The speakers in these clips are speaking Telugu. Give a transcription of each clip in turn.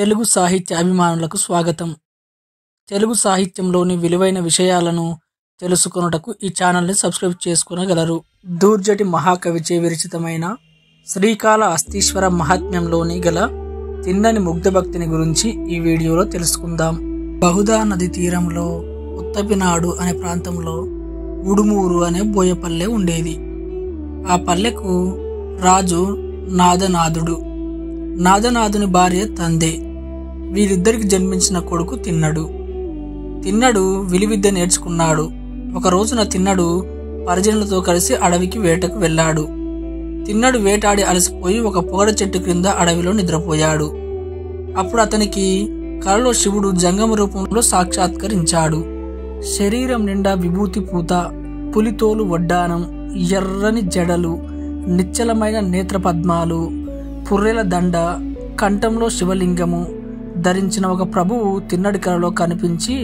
తెలుగు సాహిత్య అభిమానులకు స్వాగతం. తెలుగు సాహిత్యంలోని విలువైన విషయాలను తెలుసుకొనుటకు ఈ ఛానల్ని సబ్స్క్రైబ్ చేసుకొనగలరు. దూర్జటి మహాకవిచే విరచితమైన శ్రీకాళ హస్తీశ్వర మహాత్మ్యంలోని గల తిన్నని ముగ్ధభక్తిని గురించి ఈ వీడియోలో తెలుసుకుందాం. బహుదా నది తీరంలో ఉత్తపినాడు అనే ప్రాంతంలో ఉడుమూరు అనే బోయపల్లె ఉండేది. ఆ పల్లెకు రాజు నాదనాథుడు. నాదనాథుని భార్య తందే. వీరిద్దరికి జన్మించిన కొడుకు తిన్నడు. తిన్నడు విలువిద్య నేర్చుకున్నాడు. ఒక రోజున తిన్నడు పరిజనులతో కలిసి అడవికి వేటకు వెళ్ళాడు. తిన్నడు వేటాడి అలసిపోయి ఒక పొగడ చెట్టు క్రింద అడవిలో నిద్రపోయాడు. అప్పుడు అతనికి కలలో శివుడు జంగమ రూపంలో సాక్షాత్కరించాడు. శరీరం నిండా విభూతి పూత, పులితోలు వడ్డానం, ఎర్రని జడలు, నిశ్చలమైన నేత్రపద్మాలు, పుర్రెల దండ, కంఠంలో శివలింగము ధరించిన ఒక ప్రభువు తిన్నడి కలలో కనిపించి,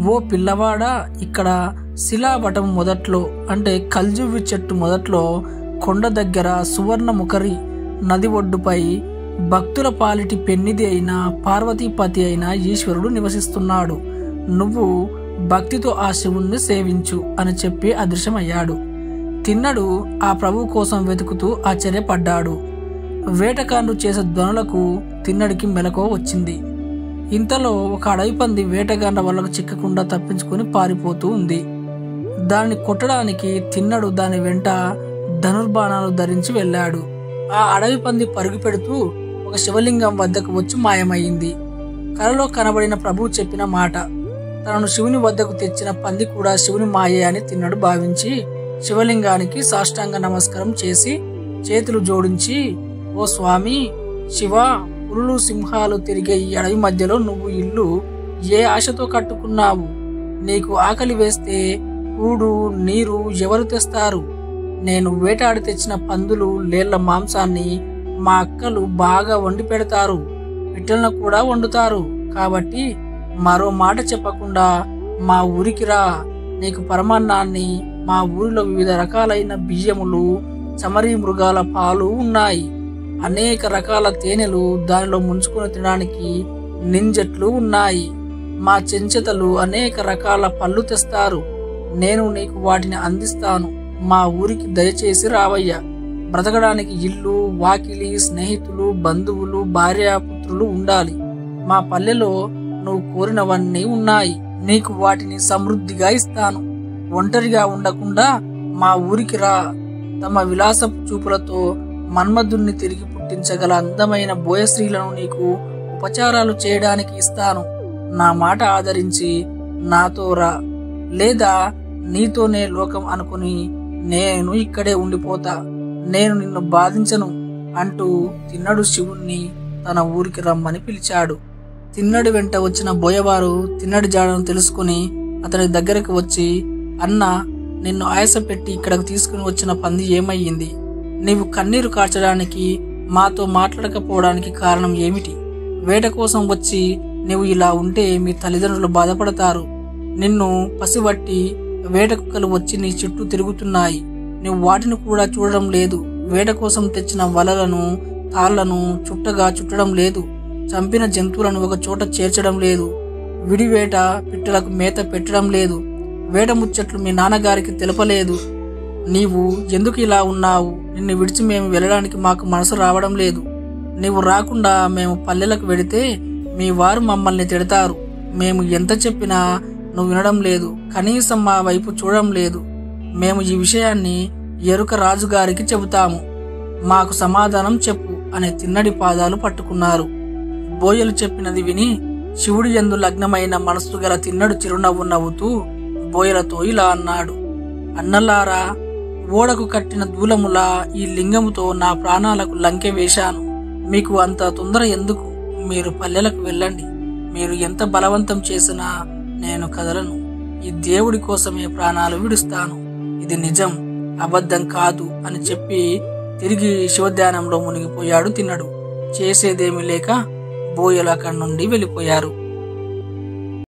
ఓ పిల్లవాడా, ఇక్కడ శిలావటం మొదట్లో అంటే కల్జువ్వి చెట్టు మొదట్లో కొండ దగ్గర సువర్ణ ముఖరి నది ఒడ్డుపై భక్తుల పాలిటి పెన్నిది అయిన పార్వతీపతి అయిన ఈశ్వరుడు నివసిస్తున్నాడు. నువ్వు భక్తితో ఆ శివుణ్ణి సేవించు అని చెప్పి అదృశ్యమయ్యాడు. తిన్నడు ఆ ప్రభువు కోసం వెతుకుతూ ఆశ్చర్యపడ్డాడు. వేటగాండ్రు చేసే ధ్వనులకు తిన్నడికి మెలకువ వచ్చింది. ఇంతలో ఒక అడవి పంది వేటగాండ్ర వలకు చిక్కకుండా తప్పించుకుని పారిపోతూ ఉంది. దాన్ని కొట్టడానికి తిన్నడు దాని వెంట ధనుర్బాణాలు ధరించి వెళ్ళాడు. ఆ అడవి పంది పరుగు పెడుతూ ఒక శివలింగం వద్దకు వచ్చి మాయమైంది. కలలో కనబడిన ప్రభువు చెప్పిన మాట. తనను శివుని వద్దకు తెచ్చిన పంది కూడా శివుని మాయే అని తిన్నడు భావించి శివలింగానికి సాష్టాంగ నమస్కారం చేసి చేతులు జోడించి, ఓ స్వామి శివ, పులులు సింహాలు తిరిగే ఈ అడవి మధ్యలో నువ్వు ఇల్లు ఏ ఆశతో కట్టుకున్నావు? నీకు ఆకలి వేస్తే కూడు నీరు ఎవరు తెస్తారు? నేను వేటాడి తెచ్చిన పందులు లేళ్ల మాంసాన్ని మా అక్కలు బాగా వండి పెడతారు, పిట్టలను కూడా వండుతారు. కాబట్టి మరో మాట చెప్పకుండా మా ఊరికి రా. నీకు పరమాన్నాన్ని, మా ఊరిలో వివిధ రకాలైన బియ్యములు, చమరీ మృగాల పాలు ఉన్నాయి. అనేక రకాల తేనెలు దానిలో ముంచుకొని తినడానికి నింజట్లు ఉన్నాయి. మా చెంచెతలు అనేక రకాల పళ్ళు తెస్తారు. నేను నీకు వాటిని అందిస్తాను. మా ఊరికి దయచేసి రావయ్యా. బ్రతకడానికి ఇల్లు, వాకిలి, స్నేహితులు, బంధువులు, భార్యాపుత్రులు ఉండాలి. మా పల్లెలో నువ్వు కోరినవన్నీ ఉన్నాయి. నీకు వాటిని సమృద్ధిగా ఇస్తాను. ఒంటరిగా ఉండకుండా మా ఊరికి రా. తమ విలాసపు చూపులతో మన్మధుణ్ణి తిరిగి పుట్టించగల అందమైన బోయశ్రీలను నీకు ఉపచారాలు చేయడానికి ఇస్తాను. నా మాట ఆదరించి నాతో రా, లేదా నీతోనే లోకం అనుకుని నేను ఇక్కడే ఉండిపోతా. నేను నిన్ను బాధించను అంటూ తిన్నడు శివుణ్ణి తన ఊరికి రమ్మని పిలిచాడు. తిన్నడి వెంట వచ్చిన బోయవారు తిన్నడి జాడను తెలుసుకుని అతని దగ్గరకు వచ్చి, అన్న, నిన్ను ఆయాసపెట్టి ఇక్కడకు తీసుకుని వచ్చిన పంది ఏమయ్యింది? నీవు కన్నీరు కార్చడానికి, మాతో మాట్లాడకపోవడానికి కారణం ఏమిటి? వేట కోసం వచ్చి నీవు ఇలా ఉంటే మీ తల్లిదండ్రులు బాధపడతారు. నిన్ను పసిబట్టి వేట కుక్కలు వచ్చి నీ చుట్టూ తిరుగుతున్నాయి. నువ్వు వాటిని కూడా చూడడం లేదు. వేట కోసం తెచ్చిన వలలను, తాళ్లను చుట్టగా చుట్టడం లేదు. చంపిన జంతువులను ఒక చోట చేర్చడం లేదు. విడివేట పిట్టలకు మేత పెట్టడం లేదు. వేట ముచ్చట్లు మీ నాన్నగారికి తెలపలేదు. నీవు ఎందుకు ఇలా ఉన్నావు? నిన్ను విడిచి మేము వెళ్ళడానికి మాకు మనసు రావడం లేదు. నీవు రాకుండా మేము పల్లెలకు వెడితే మీ వారు మమ్మల్ని తిడతారు. మేము ఎంత చెప్పినా నువ్వు వినడం లేదు. కనీసం మా వైపు చూడడం లేదు. మేము ఈ విషయాన్ని ఎరుక రాజుగారికి చెబుతాము. మాకు సమాధానం చెప్పు అనే తిన్నడి పాదాలు పట్టుకున్నారు. బోయలు చెప్పినది విని శివుడి యందు లగ్నమైన మనస్సు గల తిన్నడు చిరునవ్వు నవ్వుతూ బోయలతో ఇలా అన్నాడు, అన్నలారా, ఓడకు కట్టిన దూలములా ఈ లింగముతో నా ప్రాణాలకు లంకె వేశాను. మీకు అంత తొందర ఎందుకు? మీరు పల్లెలకు వెళ్ళండి. మీరు ఎంత బలవంతం చేసినా నేను కదలను. ఈ దేవుడి కోసమే ప్రాణాలు విడుస్తాను. ఇది నిజం, అబద్ధం కాదు అని చెప్పి తిరిగి శివధ్యానంలో మునిగిపోయాడు తిన్నడు. చేసేదేమీ లేక బోయలు అక్కడి నుండి వెళ్ళిపోయారు.